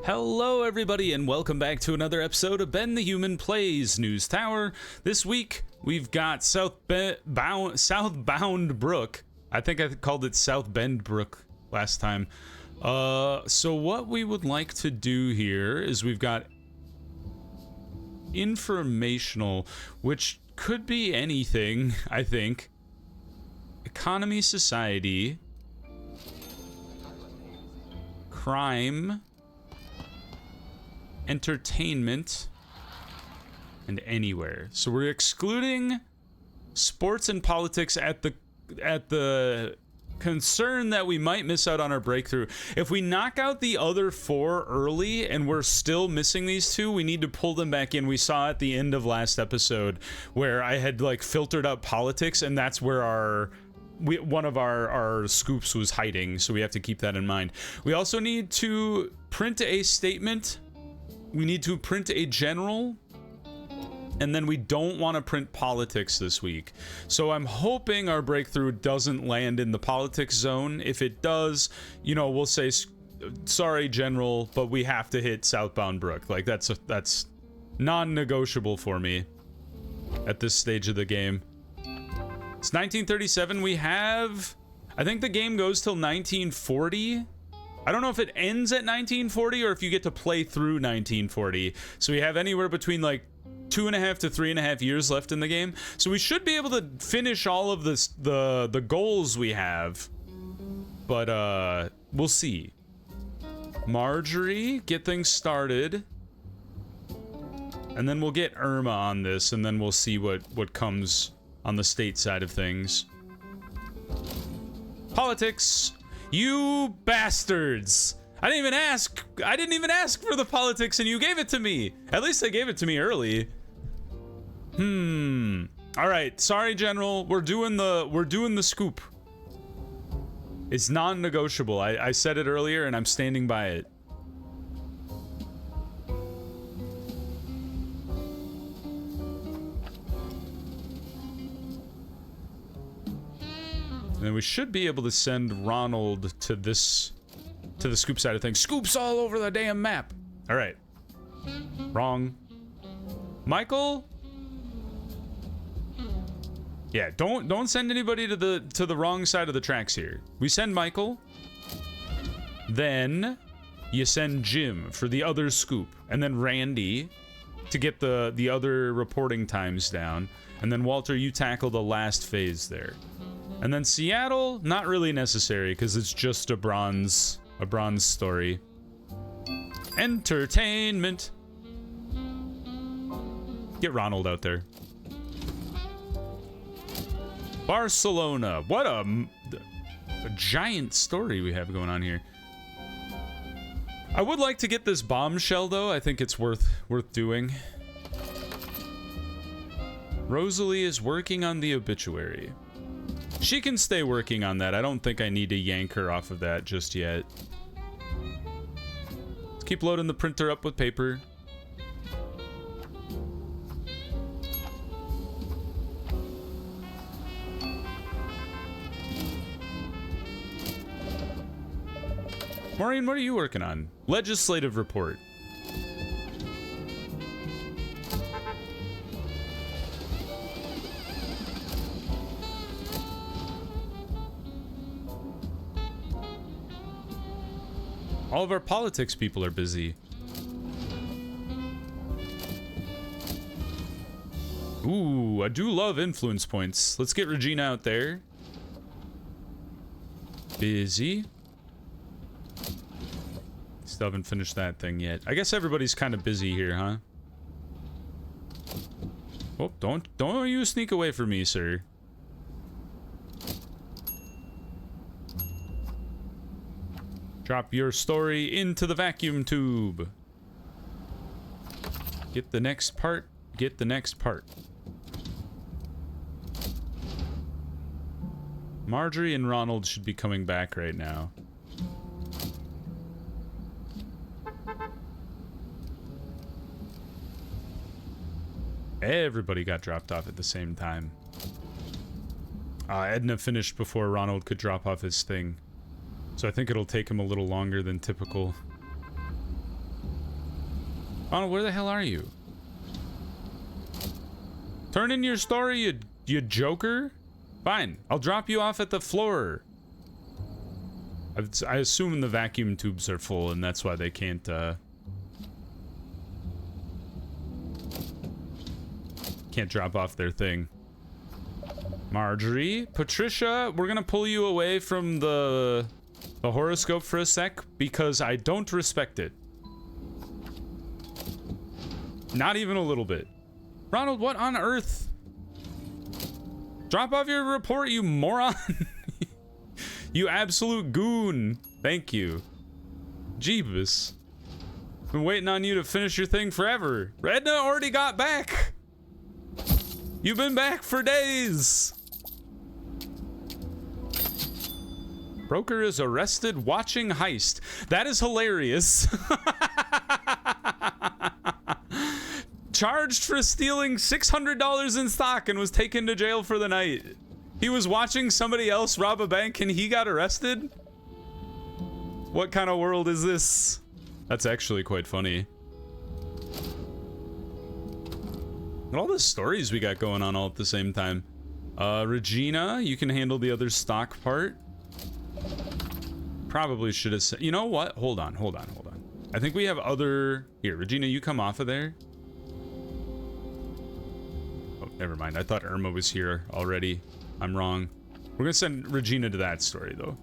Hello everybody and welcome back to another episode of Ben the Human Plays News Tower. This week we've got Southbound Brook. I think I called it South Bend Brook last time. So what we would like to do here is we've got informational, which could be anything, I think. Economy, society, crime, entertainment, and anywhere. So we're excluding sports and politics at the concern that we might miss out on our breakthrough. If we knock out the other four early and we're still missing these two, we need to pull them back in. We saw at the end of last episode where I had like filtered out politics, and that's where one of our scoops was hiding, so we have to keep that in mind. We also need to print a statement. We need to print a general, and then we don't want to print politics this week. So I'm hoping our breakthrough doesn't land in the politics zone. If it does, you know, we'll say, sorry, General, but we have to hit Southbound Brook. Like, that's non-negotiable for me at this stage of the game. It's 1937. We have, I think the game goes till 1940. I don't know if it ends at 1940 or if you get to play through 1940. So we have anywhere between like 2.5 to 3.5 years left in the game. So we should be able to finish all of this, the goals we have. But we'll see. Marjorie, get things started. And then we'll get Irma on this, and then we'll see what comes on the state side of things. Politics. You bastards! I didn't even ask for the politics, and you gave it to me. At least they gave it to me early. All right, sorry, General. We're doing the scoop. It's non-negotiable. I said it earlier, and I'm standing by it. And then we should be able to send Ronald to the scoop side of things. Scoops all over the damn map. All right. Wrong. Michael? Yeah, don't send anybody to the wrong side of the tracks here. We send Michael. Then you send Jim for the other scoop, and then Randy to get the other reporting times down, and then Walter, you tackle the last phase there. And then Seattle, not really necessary because it's just a bronze story. Entertainment. Get Ronald out there. Barcelona. What a giant story we have going on here. I would like to get this bombshell though. I think it's worth doing. Rosalie is working on the obituary. She can stay working on that. I don't think I need to yank her off of that just yet. Let's keep loading the printer up with paper. Maureen, what are you working on? Legislative report. All of our politics people are busy. Ooh, I do love influence points. Let's get Regina out there. Busy. Still haven't finished that thing yet. I guess everybody's kind of busy here, huh? Oh, don't you sneak away from me, sir. Drop your story into the vacuum tube. Get the next part. Get the next part. Marjorie and Ronald should be coming back right now. Everybody got dropped off at the same time. Edna finished before Ronald could drop off his thing. So I think it'll take him a little longer than typical. Ronald, where the hell are you? Turn in your story, you joker. Fine, I'll drop you off at the floor. I assume the vacuum tubes are full, and that's why they can't, can't drop off their thing. Marjorie, Patricia, we're gonna pull you away from the horoscope for a sec because I don't respect it. Not even a little bit. Ronald, what on earth? Drop off your report, you moron. You absolute goon. Thank you. Jeebus. Been waiting on you to finish your thing forever. Edna already got back. You've been back for days. Broker is arrested watching heist. That is hilarious. Charged for stealing $600 in stock and was taken to jail for the night. He was watching somebody else rob a bank and he got arrested? What kind of world is this? That's actually quite funny. And all the stories we got going on all at the same time. Regina, you can handle the other stock part. Probably should have said, you know what? Hold on. I think we have other, here, Regina, you come off of there. Oh, never mind. I thought Irma was here already. I'm wrong. We're gonna send Regina to that story though.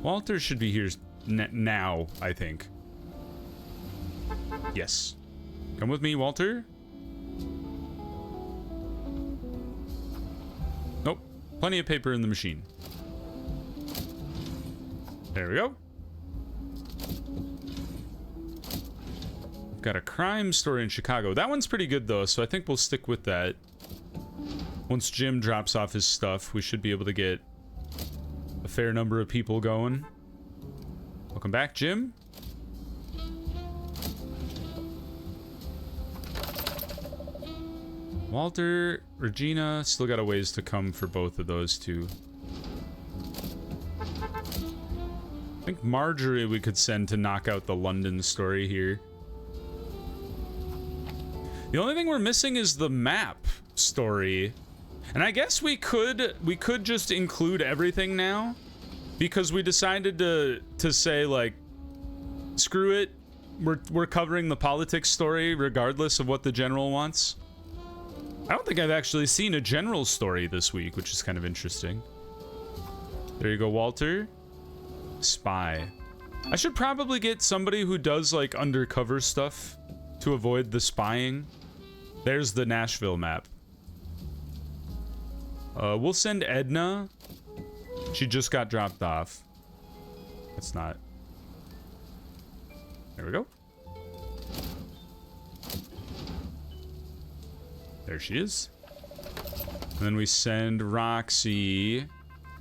Walter should be here now, I think. Yes. Come with me, Walter. Nope. Plenty of paper in the machine. There we go. Got a crime story in Chicago. That one's pretty good though, so I think we'll stick with that. Once Jim drops off his stuff, we should be able to get a fair number of people going. Welcome back, Jim. Walter, Regina, still got a ways to come for both of those two. I think Marjorie we could send to knock out the London story here. The only thing we're missing is the map story. And I guess we could just include everything now because we decided to say like screw it. We're covering the politics story regardless of what the general wants. I don't think I've actually seen a general story this week, which is kind of interesting. There you go, Walter. Spy. I should probably get somebody who does like undercover stuff to avoid the spying. There's the Nashville map. We'll send Edna. She just got dropped off. That's not. There we go. There she is. And then we send Roxy.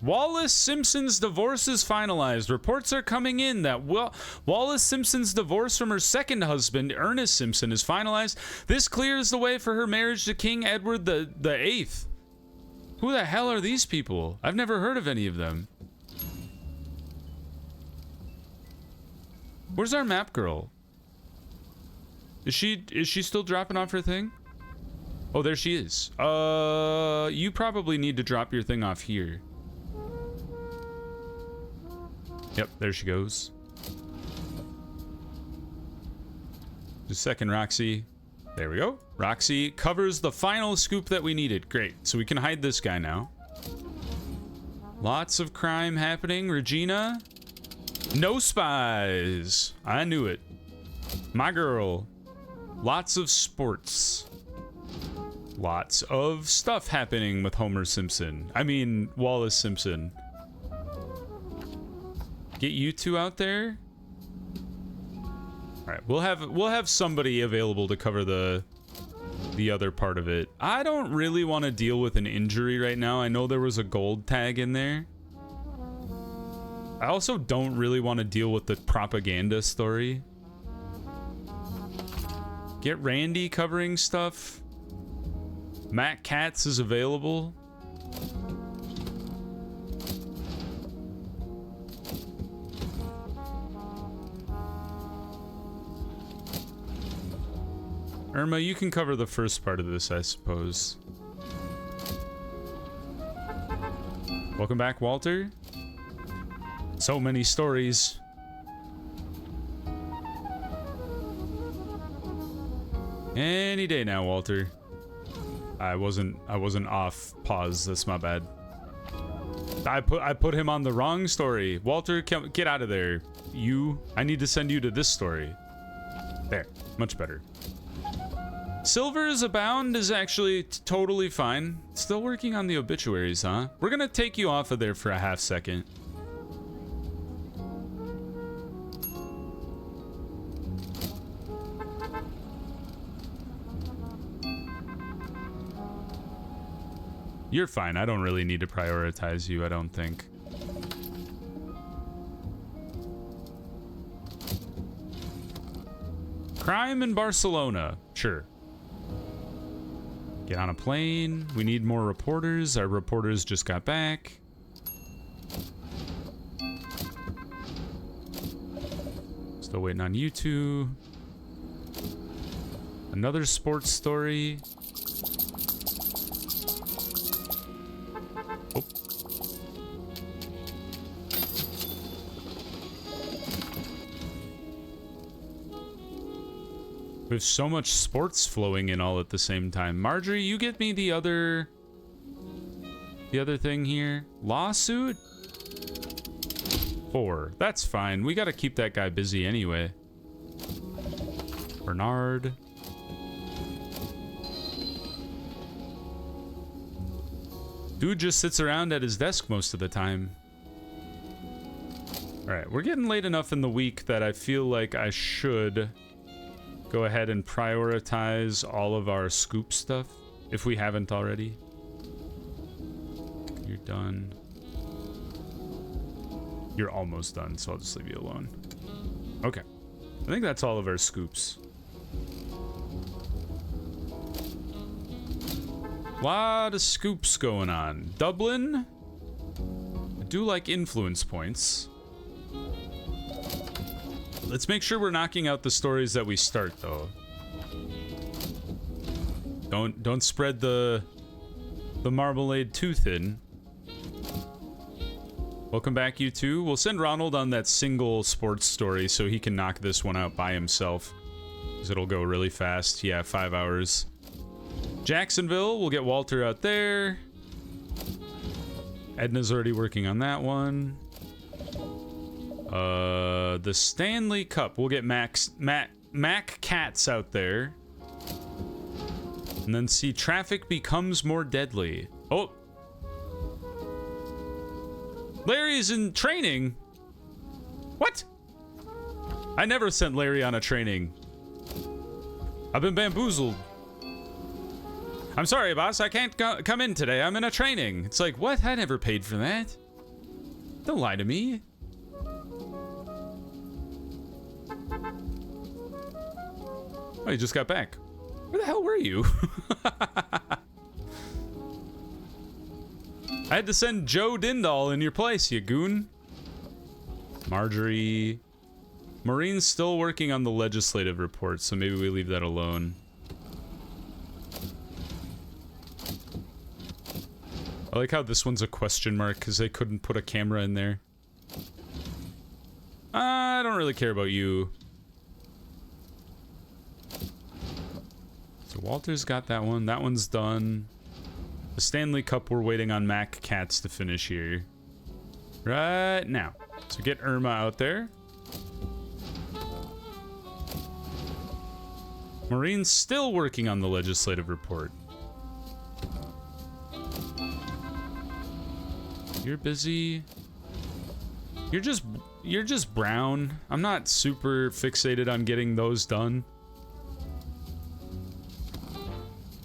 Wallace Simpson's divorce is finalized. Reports are coming in that Wallace Simpson's divorce from her second husband, Ernest Simpson, is finalized. This clears the way for her marriage to King Edward the Eighth. Who the hell are these people? I've never heard of any of them. Where's our map girl? Is she still dropping off her thing? Oh, there she is. You probably need to drop your thing off here. Yep, there she goes. Just a second, Roxy. There we go. Roxy covers the final scoop that we needed. Great. So we can hide this guy now. Lots of crime happening. Regina. No spies. I knew it. My girl. Lots of sports. Lots of stuff happening with Homer Simpson. I mean, Wallace Simpson. Get you two out there. All right, we'll have somebody available to cover the other part of it. I don't really want to deal with an injury right now. I know there was a gold tag in there. I also don't really want to deal with the propaganda story. Get Randy covering stuff. Matt Katz is available. Irma, you can cover the first part of this, I suppose. Welcome back, Walter. So many stories. Any day now, Walter. I wasn't off pause. That's my bad. I put him on the wrong story. Walter, get out of there. I need to send you to this story. There, much better. Silvers Abound is actually totally fine. Still working on the obituaries, huh? We're gonna take you off of there for a half second. You're fine. I don't really need to prioritize you, I don't think. Crime in Barcelona. Sure. Get on a plane. We need more reporters. Our reporters just got back. Still waiting on you two. Another sports story. Oh. There's so much sports flowing in all at the same time. Marjorie, you get me the other thing here. Lawsuit? 4. That's fine. We gotta keep that guy busy anyway. Bernard. Dude just sits around at his desk most of the time. Alright, we're getting late enough in the week that I feel like I should go ahead and prioritize all of our scoop stuff, if we haven't already. You're done. You're almost done, so I'll just leave you alone. Okay. I think that's all of our scoops. Lot of scoops going on. Dublin. I do like influence points. Let's make sure we're knocking out the stories that we start, though. Don't spread the marmalade too thin. Welcome back, you two. We'll send Ronald on that single sports story so he can knock this one out by himself. Because it'll go really fast. Yeah, 5 hours. Jacksonville, we'll get Walter out there. Edna's already working on that one. The Stanley Cup, we'll get Mac Cats out there. And then see traffic becomes more deadly. Oh. Larry's in training. What? I never sent Larry on a training. I've been bamboozled. I'm sorry, boss. I can't come in today. I'm in a training. It's like, what? I never paid for that. Don't lie to me. Oh, you just got back. Where the hell were you? I had to send Joe Dindal in your place, you goon. Marjorie. Maureen's still working on the legislative report, so maybe we leave that alone. I like how this one's a question mark because they couldn't put a camera in there. I don't really care about you. So Walter's got that one. That one's done. The Stanley Cup, we're waiting on Mac Cats to finish here. Right now. So get Irma out there. Maureen's still working on the legislative report. You're busy. You're just brown. I'm not super fixated on getting those done.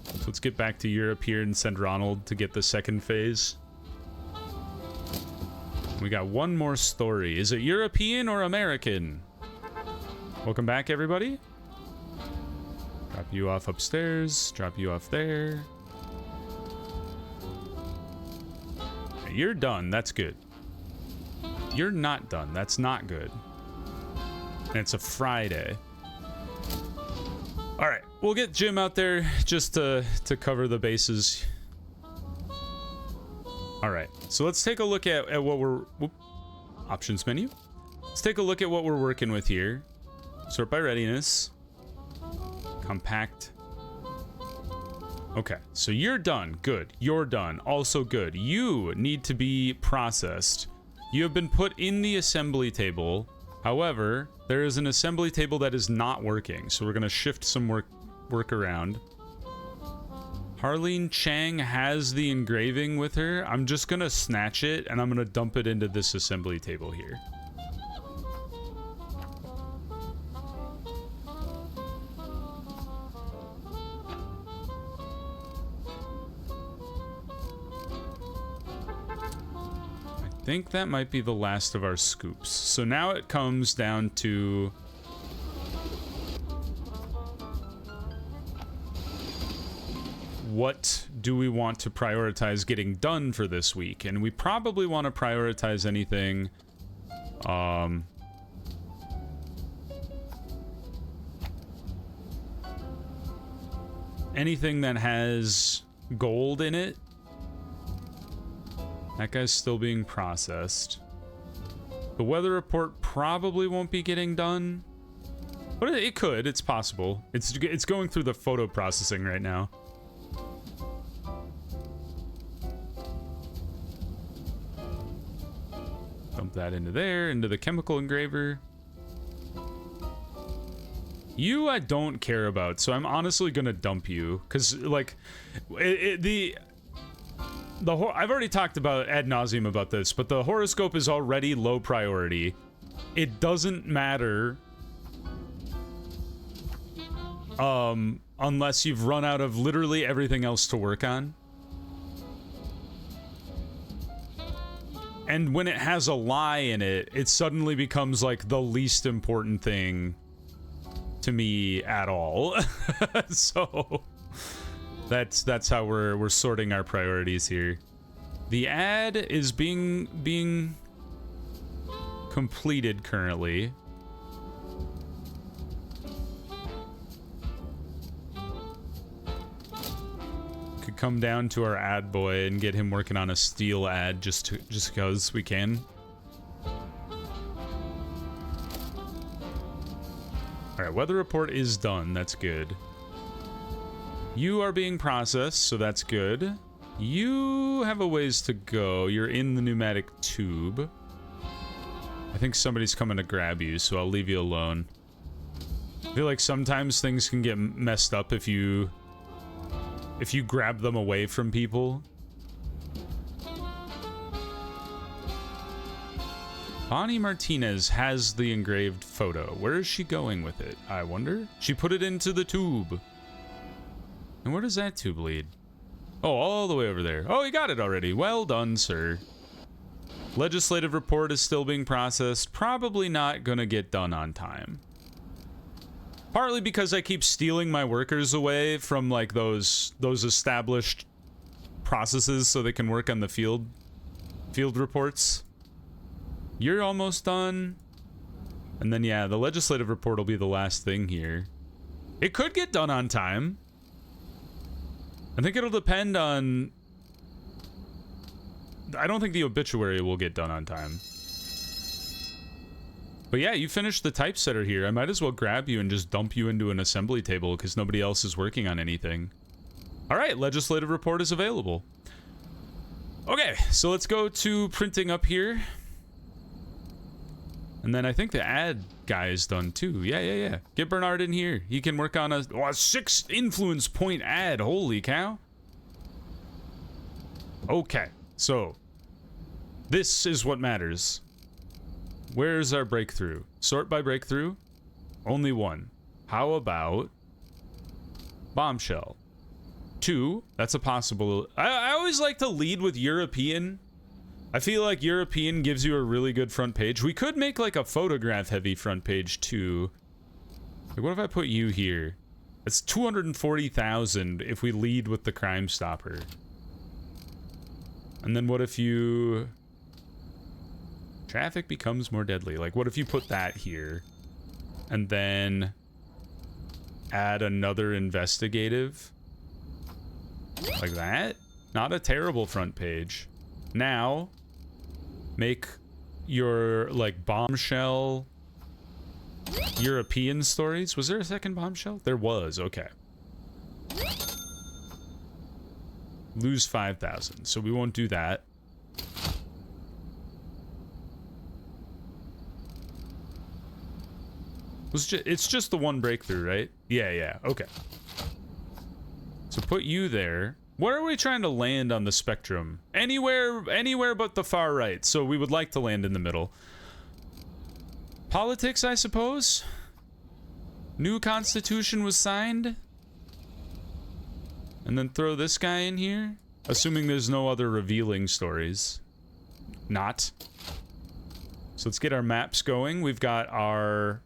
So let's get back to Europe here and send Ronald to get the second phase. We got one more story. Is it European or American? Welcome back, everybody. Drop you off upstairs. Drop you off there. You're done. That's good. You're not done. That's not good. And it's a Friday. All right. we'll get Jim out there just to cover the bases. All right, so let's take a look at what we're... Whoop, options menu. Let's take a look at what we're working with here. Sort by readiness. Compact. Okay, so you're done. Good. You're done. Also good. You need to be processed. You have been put in the assembly table. However, there is an assembly table that is not working, so we're going to shift some work around. Harleen Chang has the engraving with her. I'm just going to snatch it, and I'm going to dump it into this assembly table here. I think that might be the last of our scoops. So now it comes down to... what do we want to prioritize getting done for this week? And we probably want to prioritize anything anything that has gold in it. That guy's still being processed. The weather report probably won't be getting done, but it could. It's possible. It's going through the photo processing right now. Dump that into there, into the chemical engraver. You I don't care about, so I'm honestly gonna dump you, because like I've already talked about ad nauseum about this, but the horoscope is already low priority. It doesn't matter unless you've run out of literally everything else to work on. And when it has a lie in it, it suddenly becomes like the least important thing to me at all. So that's how we're sorting our priorities here. The ad is being completed currently. Could come down to our ad boy and get him working on a steel ad just because we can. All right, weather report is done. That's good. You are being processed, so that's good. You have a ways to go. You're in the pneumatic tube. I think somebody's coming to grab you, so I'll leave you alone. I feel like sometimes things can get messed up if you grab them away from people. Bonnie Martinez has the engraved photo. Where is she going with it, I wonder? She put it into the tube. And where does that tube lead? Oh, all the way over there. Oh, you got it already. Well done, sir. Legislative report is still being processed. Probably not gonna get done on time. Partly because I keep stealing my workers away from like those established processes so they can work on the field reports. You're almost done. And then yeah, the legislative report will be the last thing here. It could get done on time. I think it'll depend on... I don't think the obituary will get done on time. But yeah, you finished the typesetter here. I might as well grab you and just dump you into an assembly table because nobody else is working on anything. All right, legislative report is available. Okay, so let's go to printing up here. And then I think the ad guy is done too. Yeah. Get Bernard in here. He can work on a 6 influence point ad. Holy cow. Okay, so this is what matters. Where's our breakthrough? Sort by breakthrough? Only one. How about bombshell? 2, that's a possible... I always like to lead with European. I feel like European gives you a really good front page. We could make like a photograph heavy front page too. Like, what if I put you here? It's 240,000 if we lead with the Crime Stopper. And then what if you... Traffic becomes more deadly. Like, what if you put that here? And then... add another investigative. Like that. Not a terrible front page. Now, make your, like, bombshell European stories. Was there a second bombshell? There was, okay. Lose 5,000, so we won't do that. It's just the one breakthrough, right? Yeah, okay. So put you there. Where are we trying to land on the spectrum? Anywhere but the far right. So we would like to land in the middle. Politics, I suppose. New constitution was signed. And then throw this guy in here. Assuming there's no other revealing stories. Not. So let's get our maps going. We've got our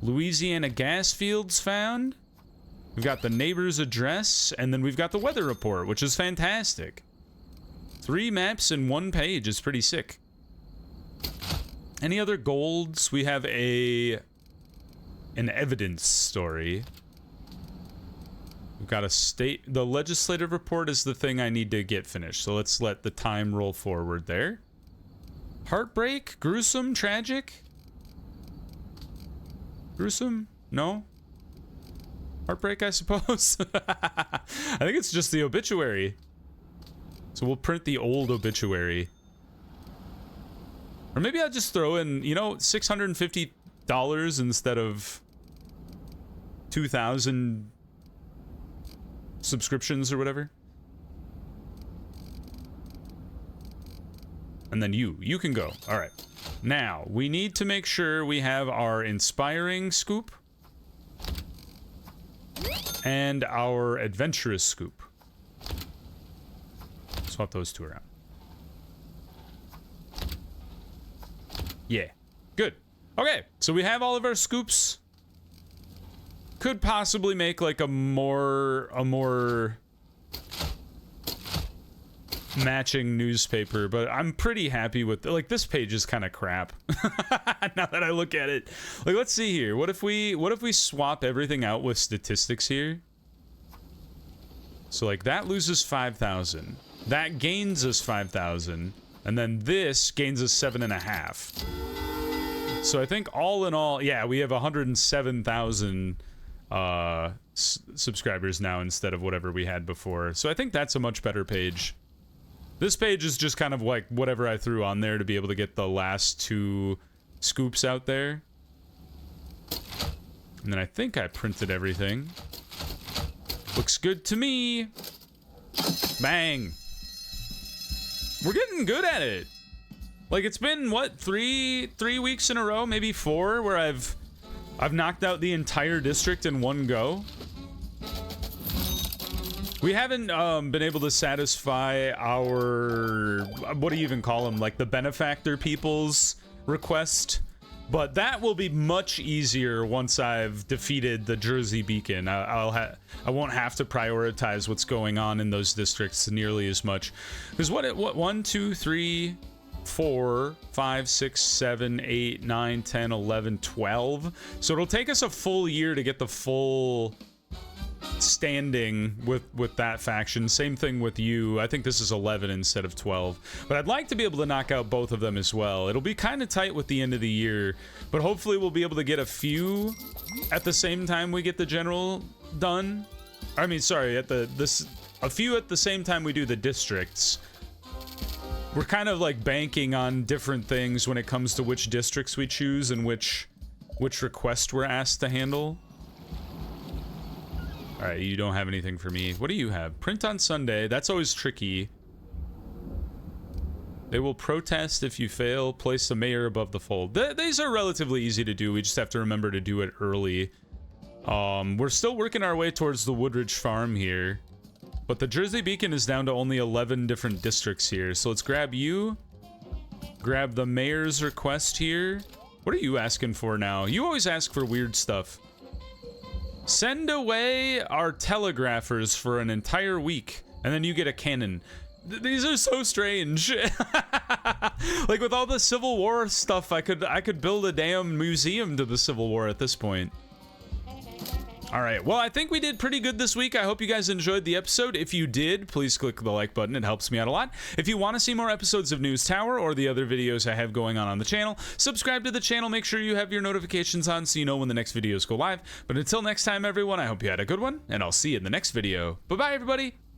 Louisiana gas fields found. We've got the neighbor's address, and then we've got the weather report, which is fantastic. 3 maps in 1 page is pretty sick. Any other golds? We have an evidence story. We've got the legislative report is the thing I need to get finished, so let's let the time roll forward there. Heartbreak? Gruesome? Tragic? Gruesome? No? Heartbreak, I suppose? I think it's just the obituary. So we'll print the old obituary. Or maybe I'll just throw in, you know, $650 instead of 2,000 subscriptions or whatever. And then you can go. All right. Now, we need to make sure we have our inspiring scoop and our adventurous scoop. Swap those 2 around. Yeah. Good. Okay, so we have all of our scoops. Could possibly make like a more matching newspaper, but I'm pretty happy with like this page is kind of crap. Now that I look at it, like let's see here. What if we swap everything out with statistics here? So like that loses 5,000, that gains us 5,000, and then this gains us 7.5. So I think all in all, yeah, we have 107,000 subscribers now instead of whatever we had before. So I think that's a much better page. This page is just kind of like whatever I threw on there to be able to get the last 2 scoops out there. And then I think I printed everything. Looks good to me. Bang. We're getting good at it. Like it's been what, three weeks in a row, maybe 4, where I've knocked out the entire district in one go. We haven't been able to satisfy our, what do you even call them, like the benefactor people's request, but that will be much easier once I've defeated the Jersey Beacon. I won't have to prioritize what's going on in those districts nearly as much. Because what 1, 2, 3, 4, 5, 6, 7, 8, 9, 10, 11, 12. So it'll take us a full year to get the full standing with that faction. Same thing with you. I think this is 11 instead of 12, but I'd like to be able to knock out both of them as well. It'll be kind of tight with the end of the year, but hopefully we'll be able to get a few at the same time we get the general done. I mean, sorry, a few at the same time we do the districts. We're kind of like banking on different things when it comes to which districts we choose and which request we're asked to handle. All right, you don't have anything for me. What do you have? Print on Sunday. That's always tricky. They will protest if you fail. Place the mayor above the fold. These are relatively easy to do. We just have to remember to do it early. We're still working our way towards the Woodridge Farm here. But the Jersey Beacon is down to only 11 different districts here. So let's grab you. Grab the mayor's request here. What are you asking for now? You always ask for weird stuff. Send away our telegraphers for an entire week, and then you get a cannon. These are so strange. Like with all the Civil War stuff, I could build a damn museum to the Civil War at this point. All right, well, I think we did pretty good this week. I hope you guys enjoyed the episode. If you did, please click the like button. It helps me out a lot. If you want to see more episodes of News Tower or the other videos I have going on the channel, subscribe to the channel. Make sure you have your notifications on so you know when the next videos go live. But until next time, everyone, I hope you had a good one, and I'll see you in the next video. Bye-bye, everybody.